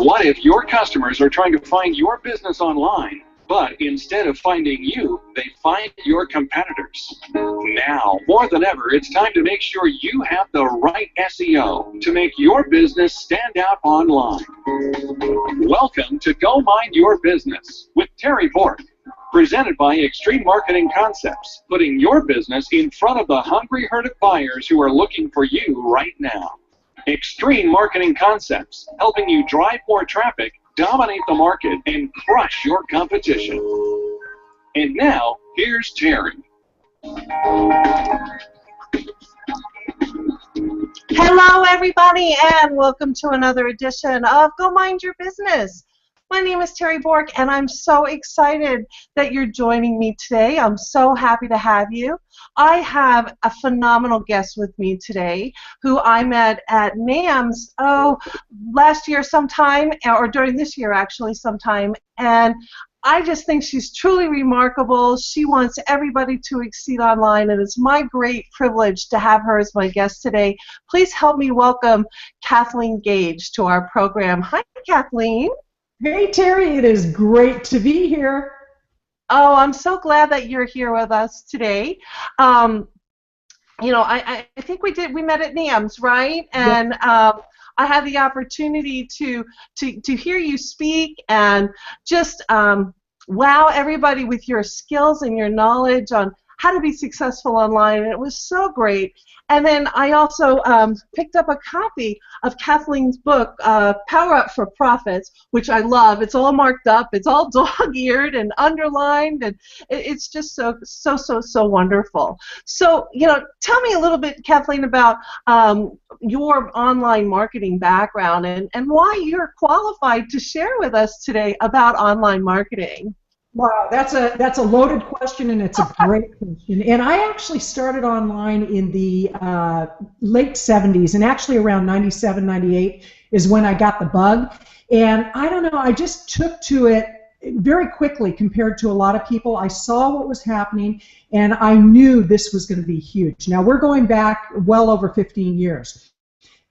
What if your customers are trying to find your business online, but instead of finding you, they find your competitors? Now, more than ever, it's time to make sure you have the right SEO to make your business stand out online. Welcome to Go Mind Your Business with Terri Bork, presented by Extreme Marketing Concepts, putting your business in front of the hungry herd of buyers who are looking for you right now. Extreme Marketing Concepts, helping you drive more traffic, dominate the market, and crush your competition. And now, here's Terri. Hello, everybody, and welcome to another edition of Go Mind Your Business. My name is Terri Bork, and I'm so excited that you're joining me today. I'm so happy to have you. I have a phenomenal guest with me today who I met at NAMS, last year sometime, or during this year actually sometime, and I just think she's truly remarkable. She wants everybody to exceed online, and it's my great privilege to have her as my guest today. Please help me welcome Kathleen Gage to our program. Hi, Kathleen. Hey, Terri, it is great to be here. Oh, I'm so glad that you're here with us today. I think we met at NAMS, right? And I had the opportunity to hear you speak and just wow everybody with your skills and your knowledge on how to be successful online, and it was so great. And then I also picked up a copy of Kathleen's book, Power Up for Profits, which I love. It's all marked up, it's all dog-eared and underlined, and it's just so wonderful. So, tell me a little bit, Kathleen, about your online marketing background and why you're qualified to share with us today about online marketing. Wow, that's a loaded question, and it's a great question. And I actually started online in the late 70s, and actually around 97, 98 is when I got the bug. And I don't know, I just took to it very quickly compared to a lot of people. I saw what was happening, and I knew this was going to be huge. Now, we're going back well over 15 years.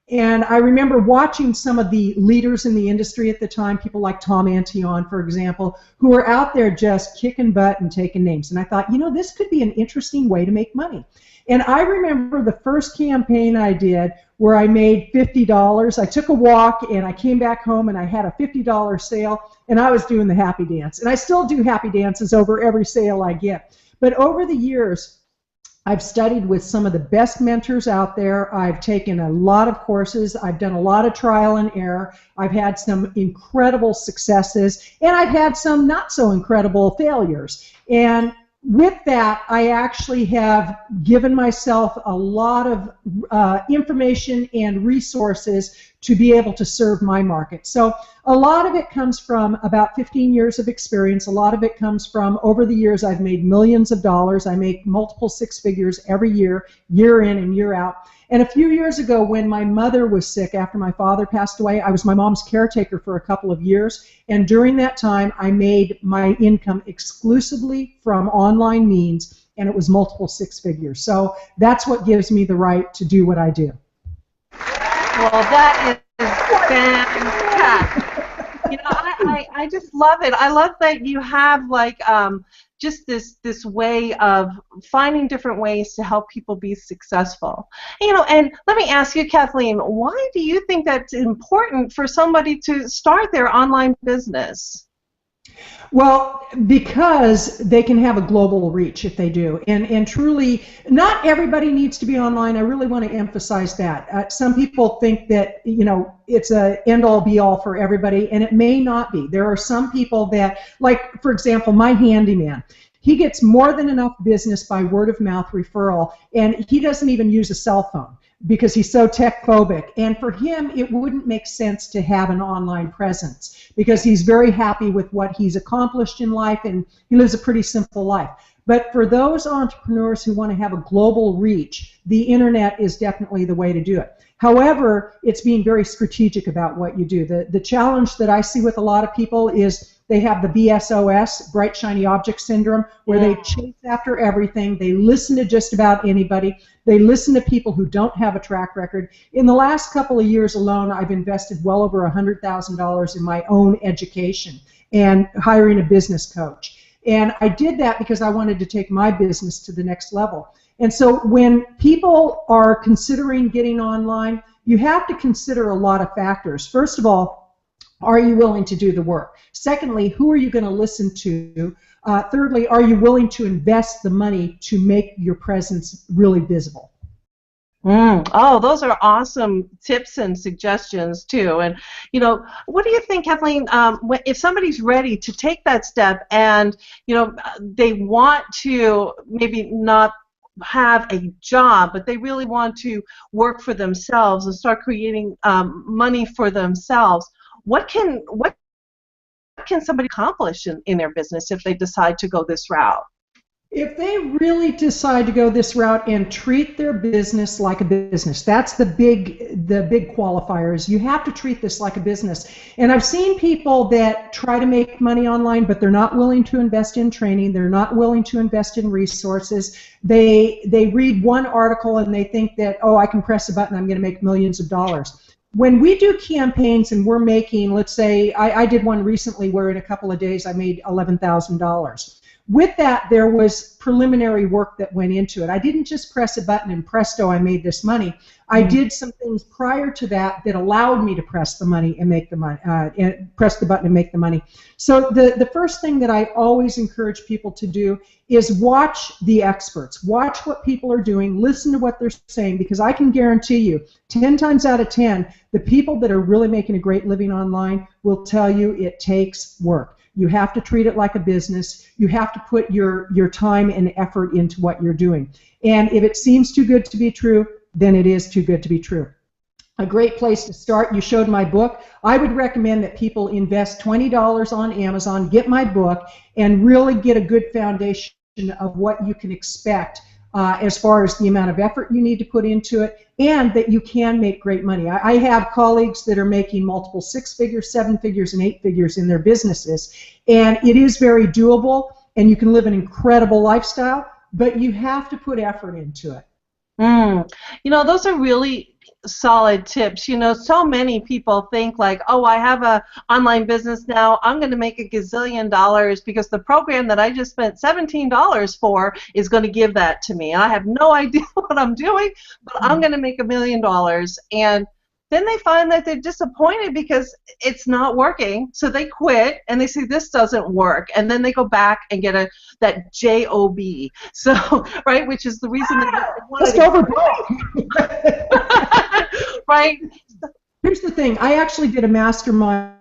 And I remember watching some of the leaders in the industry at the time, people like Tom Antion, for example, who were out there just kicking butt and taking names. And I thought, this could be an interesting way to make money. And I remember the first campaign I did where I made $50. I took a walk and I came back home and I had a $50 sale, and I was doing the happy dance. And I still do happy dances over every sale I get. But over the years, I've studied with some of the best mentors out there. I've taken a lot of courses. I've done a lot of trial and error. I've had some incredible successes, and I've had some not so incredible failures. And with that, I actually have given myself a lot of information and resources to be able to serve my market. So a lot of it comes from about 15 years of experience. A lot of it comes from over the years I've made millions of dollars. I make multiple six figures every year, year in and year out. And a few years ago, when my mother was sick after my father passed away, I was my mom's caretaker for a couple of years. And during that time, I made my income exclusively from online means, and it was multiple six figures. So that's what gives me the right to do what I do. Well, that is fantastic. I just love it. I love that you have just this way of finding different ways to help people be successful. And let me ask you, Kathleen, why do you think that's important for somebody to start their online business? Well, because they can have a global reach if they do. And truly, not everybody needs to be online. I really want to emphasize that. Some people think that, it's a end-all be-all for everybody, and it may not be. There are some people that, like, for example, my handyman. He gets more than enough business by word-of-mouth referral, and he doesn't even use a cell phone because he's so tech-phobic. And for him, it wouldn't make sense to have an online presence because he's very happy with what he's accomplished in life, and he lives a pretty simple life. But for those entrepreneurs who want to have a global reach, the internet is definitely the way to do it. However, it's being very strategic about what you do. The challenge that I see with a lot of people is they have the BSOS, bright shiny object syndrome, where they chase after everything. They listen to just about anybody. They listen to people who don't have a track record. In the last couple of years alone, I've invested well over $100,000 in my own education and hiring a business coach. And I did that because I wanted to take my business to the next level. And so when people are considering getting online, you have to consider a lot of factors. First of all, are you willing to do the work? Secondly, who are you going to listen to? Thirdly, are you willing to invest the money to make your presence really visible? Oh, those are awesome tips and suggestions too. And what do you think, Kathleen? If somebody's ready to take that step, and they want to maybe not have a job, but they really want to work for themselves and start creating money for themselves, what can somebody accomplish in their business if they decide to go this route? If they really decide to go this route and treat their business like a business, that's the big qualifier, is you have to treat this like a business. And I've seen people that try to make money online, but they're not willing to invest in training. They're not willing to invest in resources. They read one article and they think that, oh, I can press a button, I'm going to make millions of dollars. When we do campaigns and we're making, let's say, I did one recently where in a couple of days I made $11,000. With that, there was preliminary work that went into it. I didn't just press a button and presto, I made this money. I did some things prior to that that allowed me to press the money and make the money, press the button and make the money. So the first thing that I always encourage people to do is watch the experts. Watch what people are doing. Listen to what they're saying, because I can guarantee you, 10 times out of 10, the people that are really making a great living online will tell you it takes work. You have to treat it like a business. You have to put your time and effort into what you're doing. And if it seems too good to be true, then it is too good to be true. A great place to start, you showed my book. I would recommend that people invest $20 on Amazon, get my book, and really get a good foundation of what you can expect as far as the amount of effort you need to put into it, and that you can make great money. I have colleagues that are making multiple 6 figures, 7 figures, and 8 figures in their businesses, and it is very doable, and you can live an incredible lifestyle, but you have to put effort into it. Those are really solid tips. So many people think like, oh, I have a online business now, I'm going to make a gazillion dollars because the program that I just spent $17 for is going to give that to me. I have no idea what I'm doing, but I'm going to make $1 million. And then they find that they're disappointed because it's not working, so they quit and they say this doesn't work, and then they go back and get that job, so right, which is the reason they just overblown. Right. Here's the thing. I actually did a mastermind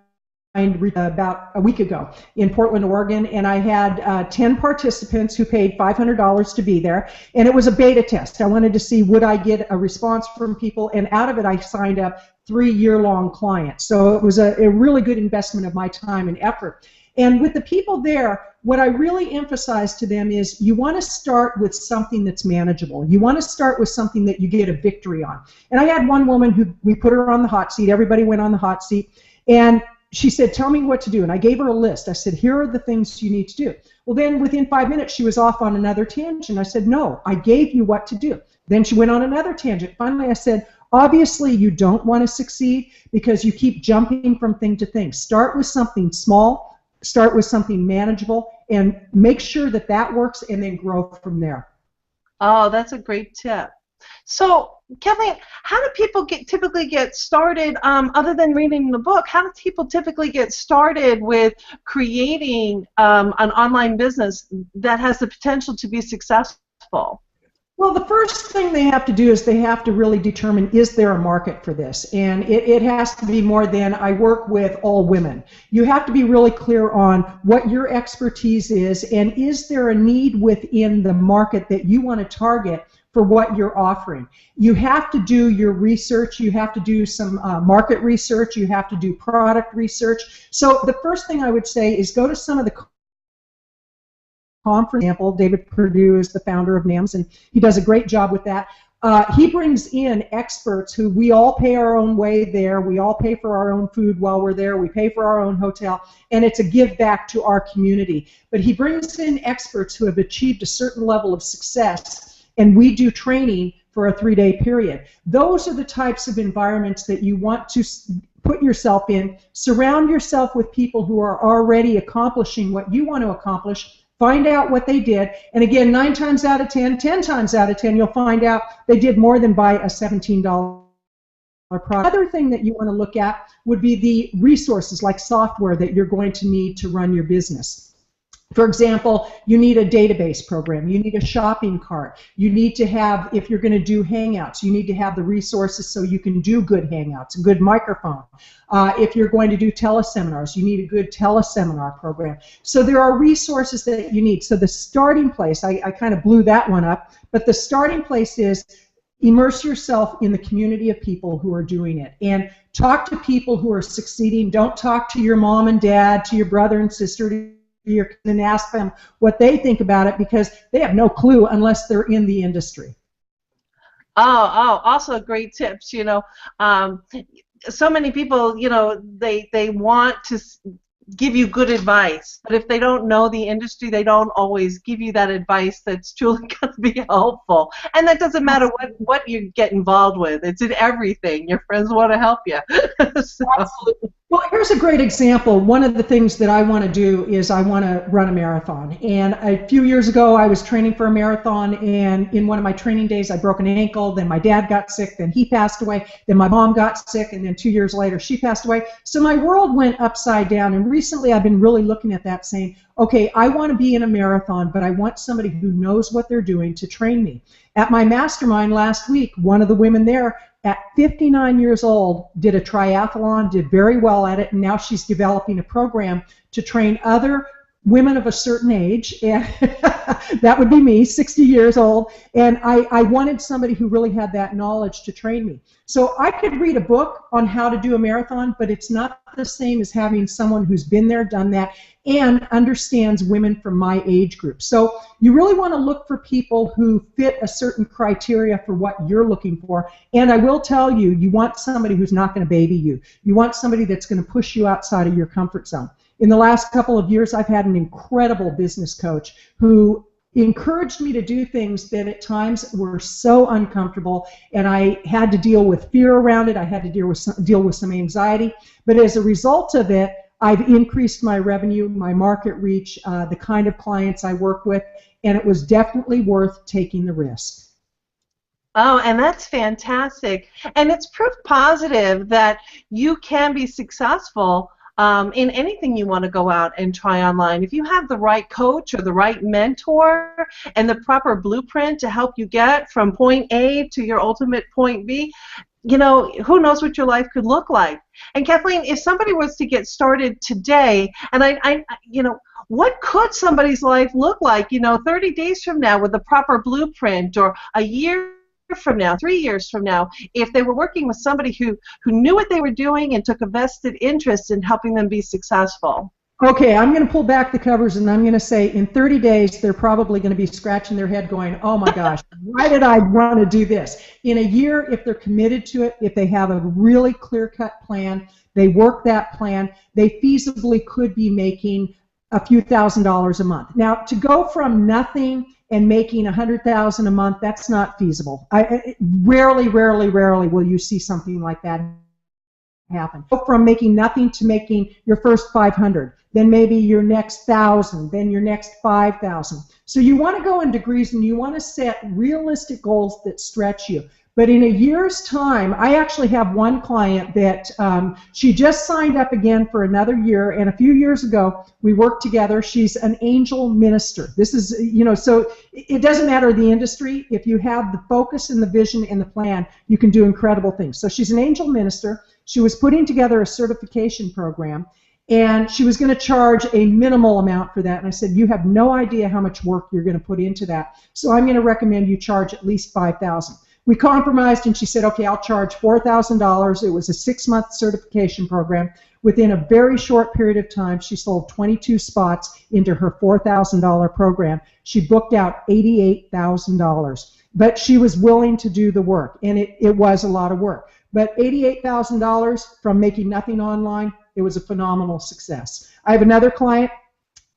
about a week ago in Portland, Oregon, and I had 10 participants who paid $500 to be there, and it was a beta test. I wanted to see would I get a response from people, and out of it I signed up 3-year-long clients. So it was a really good investment of my time and effort. And with the people there, what I really emphasize to them is you want to start with something that's manageable. You want to start with something that you get a victory on. And I had one woman who, we put her on the hot seat, everybody went on the hot seat, and she said, tell me what to do. And I gave her a list. I said, here are the things you need to do. Well, then within 5 minutes, she was off on another tangent. I said, no, I gave you what to do. Then she went on another tangent. Finally, I said, obviously, you don't want to succeed because you keep jumping from thing to thing. Start with something small, start with something manageable, and make sure that that works, and then grow from there. Oh, that's a great tip. So, Kathleen, how do people typically get started, other than reading the book, how do people typically get started with creating an online business that has the potential to be successful? Well, the first thing they have to do is they have to really determine, is there a market for this? And it has to be more than I work with all women. You have to be really clear on what your expertise is, and is there a need within the market that you want to target for what you're offering. You have to do your research. You have to do some market research. You have to do product research. So the first thing I would say is go to some of the conference. For example, David Perdue is the founder of NAMS, and he does a great job with that. He brings in experts who we all pay our own way there. We all pay for our own food while we're there. We pay for our own hotel, and it's a give back to our community. But he brings in experts who have achieved a certain level of success, and we do training for a 3-day period. Those are the types of environments that you want to put yourself in. Surround yourself with people who are already accomplishing what you want to accomplish. Find out what they did. And again, 9 times out of 10, 10 times out of 10, you'll find out they did more than buy a $17 product. Another thing that you want to look at would be the resources like software that you're going to need to run your business. For example, you need a database program, you need a shopping cart, you need to have, if you're going to do Hangouts, you need to have the resources so you can do good Hangouts, a good microphone. If you're going to do teleseminars, you need a good teleseminar program. So there are resources that you need. So the starting place, I kind of blew that one up, but the starting place is immerse yourself in the community of people who are doing it. And talk to people who are succeeding. Don't talk to your mom and dad, to your brother and sister, and ask them what they think about it, because they have no clue unless they're in the industry. Also great tips. You know, so many people, you know, they want to give you good advice, but if they don't know the industry, they don't always give you that advice that's truly going to be helpful. And that doesn't matter what you get involved with. It's in everything. Your friends want to help you. So. Absolutely. Well, here's a great example. One of the things that I want to do is I want to run a marathon. And a few years ago, I was training for a marathon, and in one of my training days, I broke an ankle. Then my dad got sick. Then he passed away. Then my mom got sick, and then 2 years later, she passed away. So my world went upside down. And recently, I've been really looking at that, saying, okay, I want to be in a marathon, but I want somebody who knows what they're doing to train me. At my mastermind last week, one of the women there, at 59 years old, did a triathlon, did very well at it, and now she's developing a program to train other women of a certain age, and that would be me, 60 years old, and I wanted somebody who really had that knowledge to train me. So I could read a book on how to do a marathon, but it's not the same as having someone who's been there, done that, and understands women from my age group. So you really want to look for people who fit a certain criteria for what you're looking for. And I will tell you, you want somebody who's not going to baby you. You want somebody that's going to push you outside of your comfort zone. In the last couple of years, I've had an incredible business coach who encouraged me to do things that at times were so uncomfortable, and I had to deal with fear around it. I had to deal with some anxiety. But as a result of it, I've increased my revenue, my market reach, the kind of clients I work with, and it was definitely worth taking the risk. Oh, and that's fantastic. And it's proof positive that you can be successful in anything you want to go out and try online. If you have the right coach or the right mentor and the proper blueprint to help you get from point A to your ultimate point B, you know, who knows what your life could look like. And Kathleen, if somebody was to get started today, and I you know, what could somebody's life look like, you know, 30 days from now with the proper blueprint, or a year from now, 3 years from now, if they were working with somebody who knew what they were doing and took a vested interest in helping them be successful? Okay, I'm going to pull back the covers, and I'm going to say in 30 days, they're probably going to be scratching their head going, oh my gosh, why did I want to do this? In a year, if they're committed to it, if they have a really clear-cut plan, they work that plan, they feasibly could be making a few $1,000s a month. Now, to go from nothing and making $100,000 a month, that's not feasible. Rarely will you see something like that happen. Go from making nothing to making your first 500, then maybe your next 1,000, then your next 5,000. So you want to go in degrees, and you want to set realistic goals that stretch you. But in a year's time, I actually have one client that she just signed up again for another year, and a few years ago we worked together. She's an angel minister. This is, you know, so it doesn't matter the industry. If you have the focus and the vision and the plan, you can do incredible things. So she's an angel minister. She was putting together a certification program, and she was going to charge a minimal amount for that. And I said, you have no idea how much work you're going to put into that, so I'm going to recommend you charge at least $5,000. We compromised, and she said, okay, I'll charge $4,000. It was a 6-month certification program. Within a very short period of time, she sold 22 spots into her $4,000 program. She booked out $88,000. But she was willing to do the work, and it was a lot of work. But $88,000 from making nothing online, it was a phenomenal success. I have another client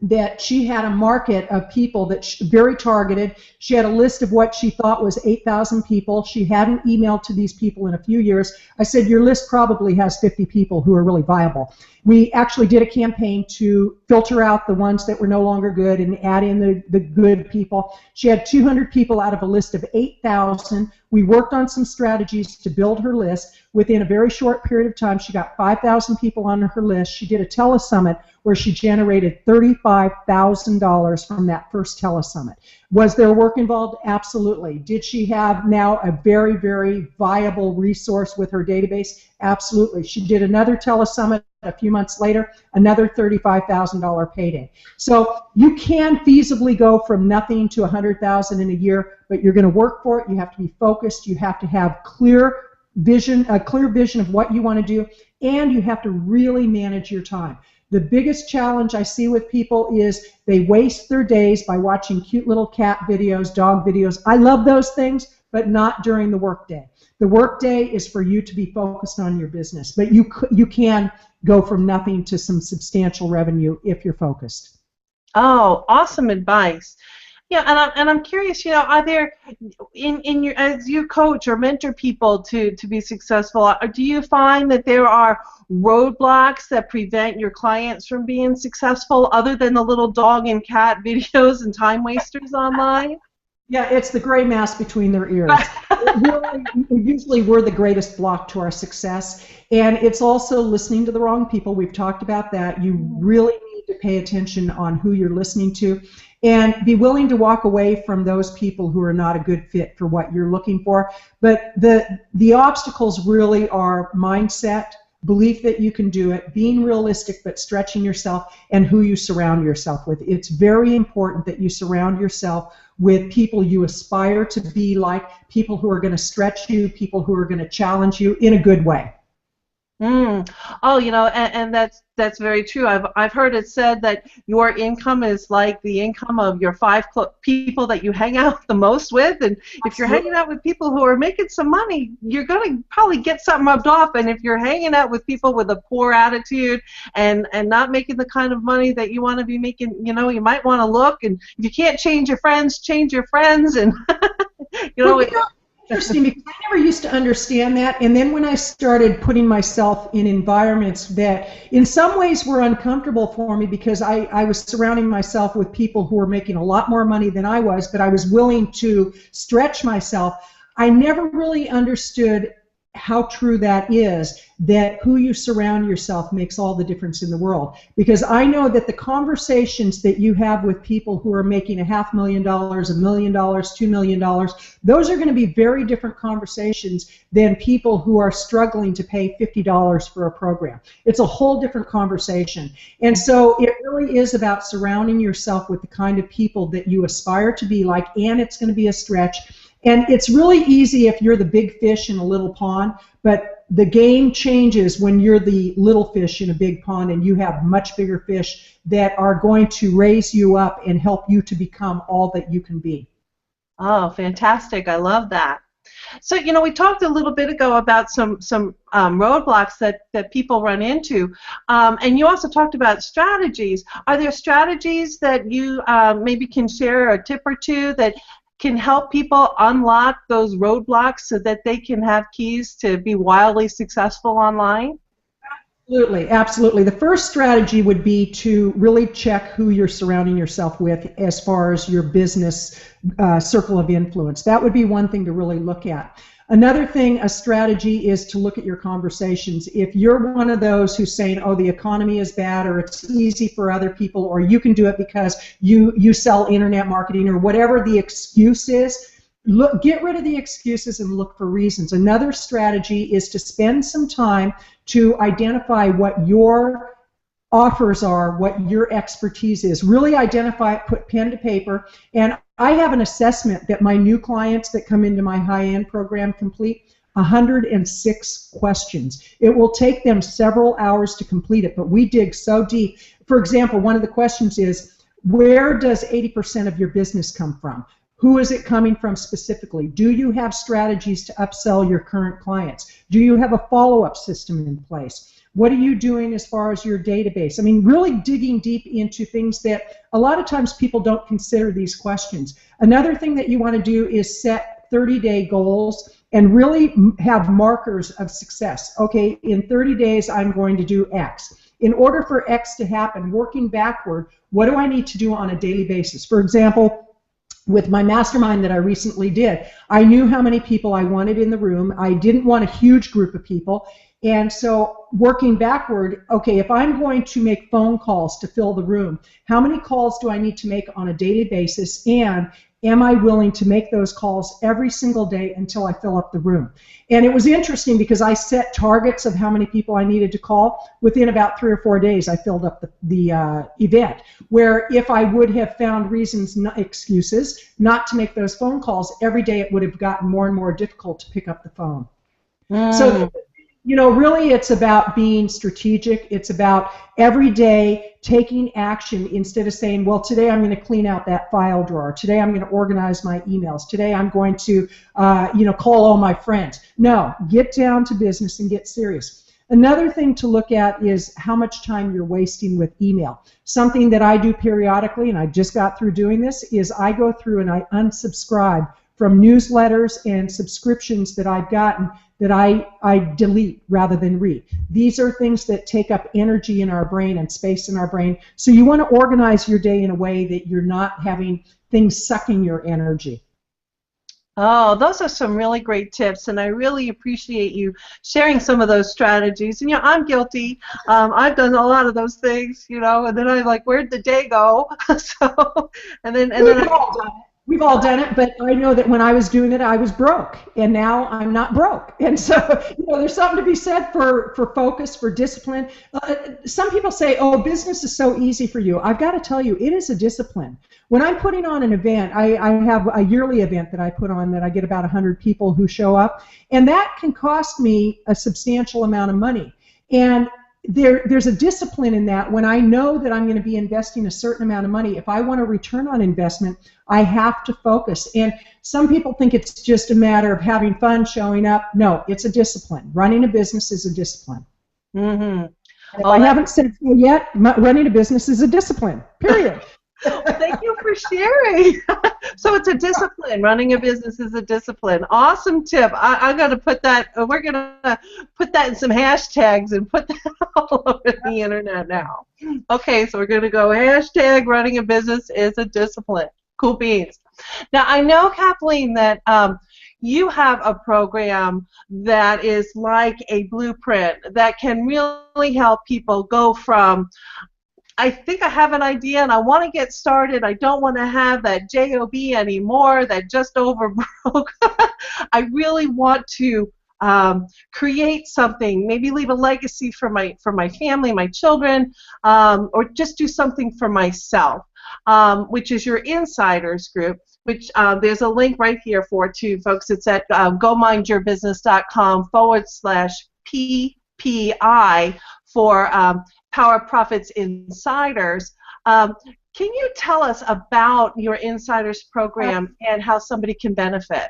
that she had a market of people that very targeted. She had a list of what she thought was 8,000 people. She hadn't emailed to these people in a few years. I said, your list probably has 50 people who are really viable. We actually did a campaign to filter out the ones that were no longer good and add in the good people. She had 200 people out of a list of 8,000. We worked on some strategies to build her list. Within a very short period of time, she got 5,000 people on her list. She did a telesummit where she generated $35,000 from that first telesummit. Was there work involved? Absolutely. Did she have now a very, very viable resource with her database? Absolutely. She did another telesummit a few months later, another $35,000 payday. So you can feasibly go from nothing to $100,000 in a year, but you're going to work for it. You have to be focused. You have to have a clear vision of what you want to do, and you have to really manage your time. The biggest challenge I see with people is they waste their days by watching cute little cat videos, dog videos. I love those things, but not during the workday. The workday is for you to be focused on your business, but you can go from nothing to some substantial revenue if you're focused. Oh, awesome advice. Yeah, and I'm curious, are there in your, as you coach or mentor people to be successful, do you find that there are roadblocks that prevent your clients from being successful other than the little dog and cat videos and time wasters online? Yeah, it's the gray mass between their ears. Usually we're the greatest block to our success, and it's also listening to the wrong people. We've talked about that. You really need to pay attention on who you're listening to, and be willing to walk away from those people who are not a good fit for what you're looking for. But the obstacles really are mindset, belief that you can do it, being realistic but stretching yourself, and who you surround yourself with. It's very important that you surround yourself with people you aspire to be like, people who are going to stretch you, people who are going to challenge you in a good way. Oh, and that's very true. I've heard it said that your income is like the income of your 5 people that you hang out the most with, and if you're hanging out with people who are making some money, you're going to probably get something rubbed off, and if you're hanging out with people with a poor attitude and not making the kind of money that you want to be making, you might want to look, and if you can't change your friends, and Interesting, because I never used to understand that, and then when I started putting myself in environments that in some ways were uncomfortable for me, because I was surrounding myself with people who were making a lot more money than I was, but I was willing to stretch myself, I never really understood how true that is, that who you surround yourself makes all the difference in the world. Because I know that the conversations that you have with people who are making $500,000, $1 million, $2 million, those are going to be very different conversations than people who are struggling to pay $50 for a program. It's a whole different conversation. And so it really is about surrounding yourself with the kind of people that you aspire to be like, and it's going to be a stretch. And it's really easy if you're the big fish in a little pond, but the game changes when you're the little fish in a big pond and you have much bigger fish that are going to raise you up and help you to become all that you can be. Oh, fantastic. I love that. So, we talked a little bit ago about some roadblocks that people run into, and you also talked about strategies. Are there strategies that you maybe can share a tip or two that can help people unlock those roadblocks so that they can have keys to be wildly successful online? Absolutely, absolutely. The first strategy would be to really check who you're surrounding yourself with as far as your business circle of influence. That would be one thing to really look at. Another thing, a strategy, is to look at your conversations. If you're one of those who's saying, oh, the economy is bad, or it's easy for other people, or you can do it because you sell internet marketing, or whatever the excuse is, get rid of the excuses and look for reasons. Another strategy is to spend some time to identify what your offers are, what your expertise is. Really identify it, put pen to paper, and I have an assessment that my new clients that come into my high-end program complete, 106 questions. It will take them several hours to complete it, but we dig so deep. For example, one of the questions is, where does 80% of your business come from? Who is it coming from specifically? Do you have strategies to upsell your current clients? Do you have a follow-up system in place? What are you doing as far as your database? I mean, really digging deep into things that a lot of times people don't consider these questions. Another thing that you want to do is set 30-day goals and really have markers of success. Okay, in 30 days, I'm going to do X. In order for X to happen, working backward, what do I need to do on a daily basis? For example, with my mastermind that I recently did, I knew how many people I wanted in the room. I didn't want a huge group of people. And so working backward, okay, if I'm going to make phone calls to fill the room, how many calls do I need to make on a daily basis, and am I willing to make those calls every single day until I fill up the room? And it was interesting because I set targets of how many people I needed to call. Within about 3 or 4 days, I filled up the event, where if I would have found reasons, excuses, not to make those phone calls, every day it would have gotten more and more difficult to pick up the phone. So, you know, really it's about being strategic. It's about every day taking action instead of saying, well, today I'm going to clean out that file drawer. Today I'm going to organize my emails. Today I'm going to, call all my friends. No, get down to business and get serious. Another thing to look at is how much time you're wasting with email. Something that I do periodically, and I just got through doing this, is I go through and I unsubscribe from newsletters and subscriptions that I've gotten that I delete rather than read. These are things that take up energy in our brain and space in our brain. So you want to organize your day in a way that you're not having things sucking your energy. Oh, those are some really great tips, and I really appreciate you sharing some of those strategies. And, you know, I'm guilty. I've done a lot of those things, you know, and then I'm like, where'd the day go? We've all done it, but I know that when I was doing it, I was broke, and now I'm not broke. And so, you know, there's something to be said for focus, for discipline. Some people say, oh, business is so easy for you. I've got to tell you, it is a discipline. When I'm putting on an event, I have a yearly event that I put on that I get about 100 people who show up, and that can cost me a substantial amount of money. And there's a discipline in that. When I know that I'm going to be investing a certain amount of money, if I want a return on investment, I have to focus. And some people think it's just a matter of having fun, showing up. No, it's a discipline. Running a business is a discipline. Mm-hmm. If I haven't said so yet, running a business is a discipline, period. Well, thank you for sharing. So it's a discipline. Running a business is a discipline. Awesome tip. I'm going to put that, we're going to put that in some hashtags and put that all over the internet now. Okay, so we're going to go hashtag running a business is a discipline. Cool beans. Now, I know, Kathleen, that you have a program that is like a blueprint that can really help people go from, I think I have an idea and I want to get started. I don't want to have that job anymore, that just over broke. I really want to create something, maybe leave a legacy for my family, my children, or just do something for myself, which is your insiders group, which there's a link right here for to folks. It's at gomindyourbusiness.com/PPI for Power Profits Insiders. Can you tell us about your Insiders program and how somebody can benefit?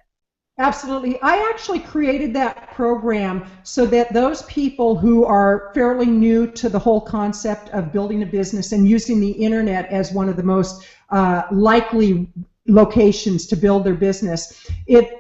Absolutely. I actually created that program so that those people who are fairly new to the whole concept of building a business and using the internet as one of the most likely locations to build their business,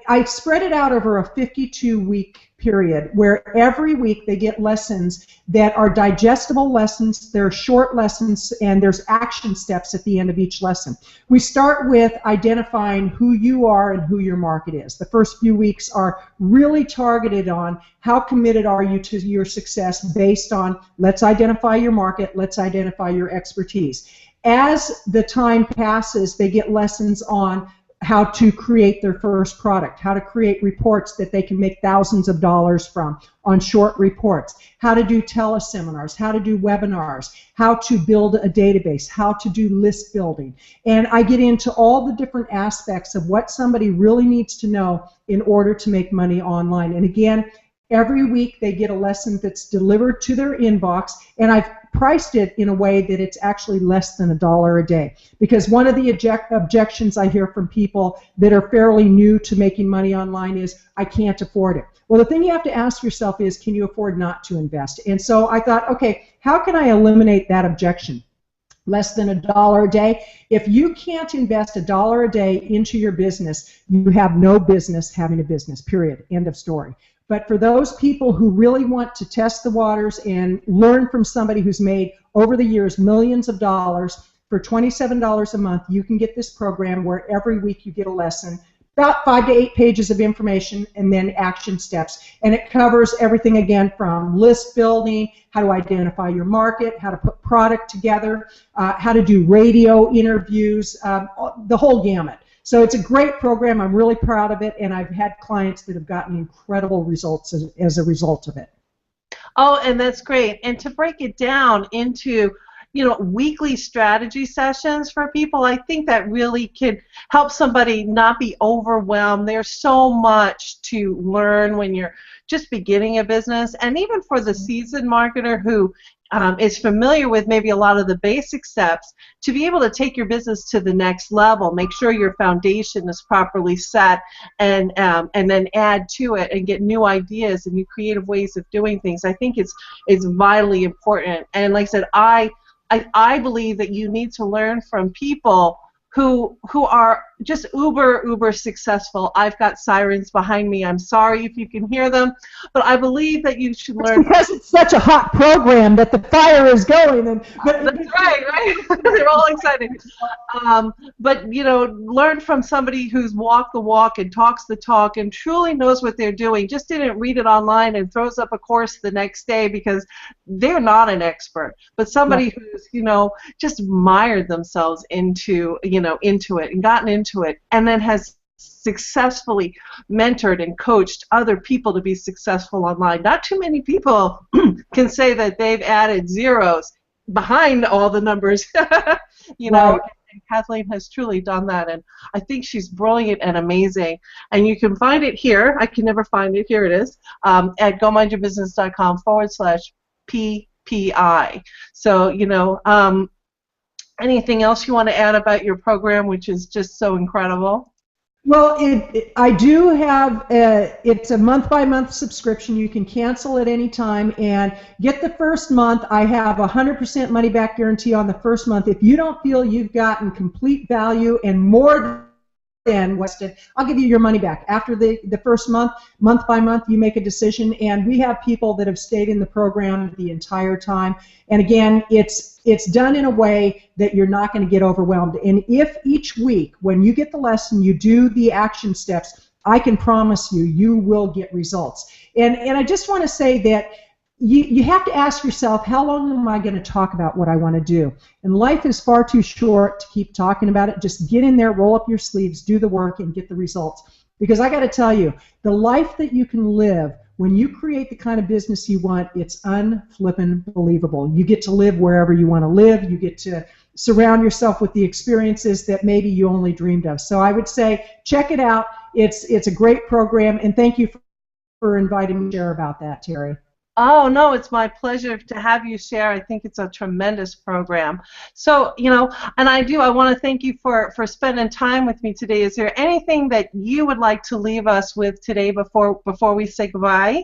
I spread it out over a 52-week period where every week they get lessons that are digestible lessons, they're short lessons, and there's action steps at the end of each lesson. We start with identifying who you are and who your market is. The first few weeks are really targeted on how committed are you to your success based on let's identify your market, let's identify your expertise. As the time passes, they get lessons on how to create their first product, how to create reports that they can make thousands of dollars from on short reports, how to do teleseminars, how to do webinars, how to build a database, how to do list building. And I get into all the different aspects of what somebody really needs to know in order to make money online. And again, Every week they get a lesson that's delivered to their inbox, and I've priced it in a way that it's actually less than $1 a day. Because one of the objections I hear from people that are fairly new to making money online is, I can't afford it. Well, the thing you have to ask yourself is, can you afford not to invest? And so I thought, okay, how can I eliminate that objection? Less than $1 a day. If you can't invest $1 a day into your business, you have no business having a business, period. End of story. But for those people who really want to test the waters and learn from somebody who's made, over the years, millions of dollars, for $27 a month, you can get this program where every week you get a lesson, about 5 to 8 pages of information, and then action steps. And it covers everything, again, from list building, how to identify your market, how to put product together, how to do radio interviews, the whole gamut. So it's a great program. I'm really proud of it, and I've had clients that have gotten incredible results as a result of it. Oh, and that's great. And to break it down into, you know, weekly strategy sessions for people, I think that really can help somebody not be overwhelmed. There's so much to learn when you're just beginning a business, and even for the seasoned marketer who is familiar with maybe a lot of the basic steps, to be able to take your business to the next level, make sure your foundation is properly set, and then add to it and get new ideas and new creative ways of doing things. I think it's vitally important. And like I said, I believe that you need to learn from people who are just uber successful. I've got sirens behind me. I'm sorry if you can hear them, but I believe that you should learn. It's because it's such a hot program that the fire is going. That's right? They're all excited. But, you know, learn from somebody who's walked the walk and talks the talk and truly knows what they're doing. Just didn't read it online and throws up a course the next day because they're not an expert. But somebody who's, you know, just mired themselves into, you know, into it and gotten into it, and then has successfully mentored and coached other people to be successful online. Not too many people can say that they've added zeros behind all the numbers. You know, and Kathleen has truly done that, and I think she's brilliant and amazing. And you can find it here. I can never find it. Here it is, at gomindyourbusiness.com/PPI. So, you know, anything else you want to add about your program, which is just so incredible? Well, I do have it's a month-by-month subscription. You can cancel at any time and get the first month. I have a 100% money-back guarantee on the first month. If you don't feel you've gotten complete value and more than Weston, I'll give you your money back. After the first month by month, you make a decision, and we have people that have stayed in the program the entire time. And again, it's done in a way that you're not going to get overwhelmed. And if each week, when you get the lesson, you do the action steps, I can promise you, you will get results. And I just want to say that you have to ask yourself, how long am I going to talk about what I want to do? And life is far too short to keep talking about it. Just get in there, roll up your sleeves, do the work, and get the results. Because I got to tell you, the life that you can live when you create the kind of business you want, it's unflippin' believable. You get to live wherever you want to live. You get to surround yourself with the experiences that maybe you only dreamed of. So I would say check it out. It's a great program, and thank you for inviting me to share about that, Terri. Oh, no, it's my pleasure to have you share. I think it's a tremendous program. So, you know, and I want to thank you for spending time with me today. Is there anything that you would like to leave us with today before we say goodbye?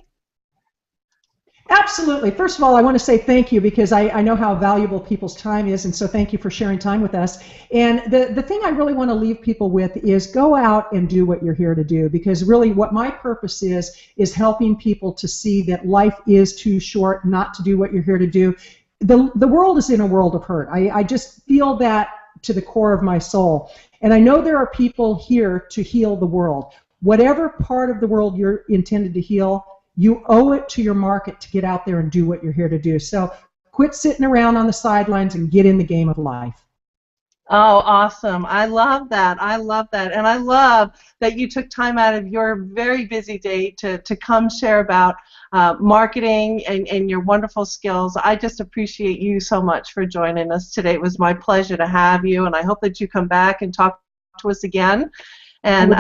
Absolutely. First of all, I want to say thank you because I know how valuable people's time is, and so thank you for sharing time with us. And the thing I really want to leave people with is go out and do what you're here to do, because really what my purpose is helping people to see that life is too short not to do what you're here to do. The world is in a world of hurt. I just feel that to the core of my soul. And I know there are people here to heal the world. Whatever part of the world you're intended to heal, you owe it to your market to get out there and do what you're here to do. So quit sitting around on the sidelines and get in the game of life. Oh, awesome. I love that. I love that. And I love that you took time out of your very busy day to come share about marketing and your wonderful skills. I just appreciate you so much for joining us today. It was my pleasure to have you, and I hope that you come back and talk to us again. And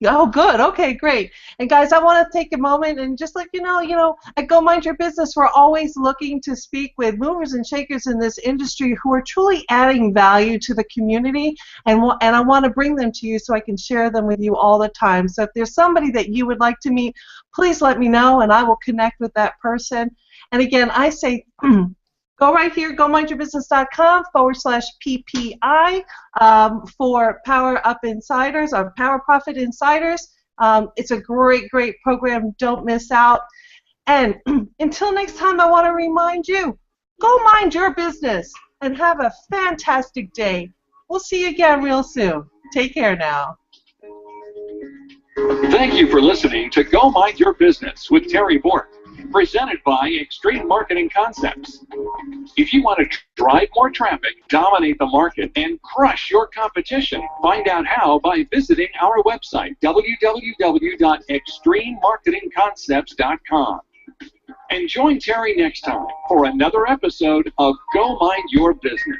Oh, good. Okay, great. And guys, I want to take a moment and just let you know, at Go Mind Your Business, we're always looking to speak with movers and shakers in this industry who are truly adding value to the community, and I want to bring them to you so I can share them with you all the time. So if there's somebody that you would like to meet, please let me know, and I will connect with that person. And again, I say, go right here, gomindyourbusiness.com/PPI for Power Up Insiders or Power Profit Insiders. It's a great, great program. Don't miss out. And until next time, I want to remind you, go mind your business and have a fantastic day. We'll see you again real soon. Take care now. Thank you for listening to Go Mind Your Business with Terri Bork, presented by Extreme Marketing Concepts. If you want to drive more traffic, dominate the market, and crush your competition, find out how by visiting our website, www.extrememarketingconcepts.com. And join Terri next time for another episode of Go Mind Your Business.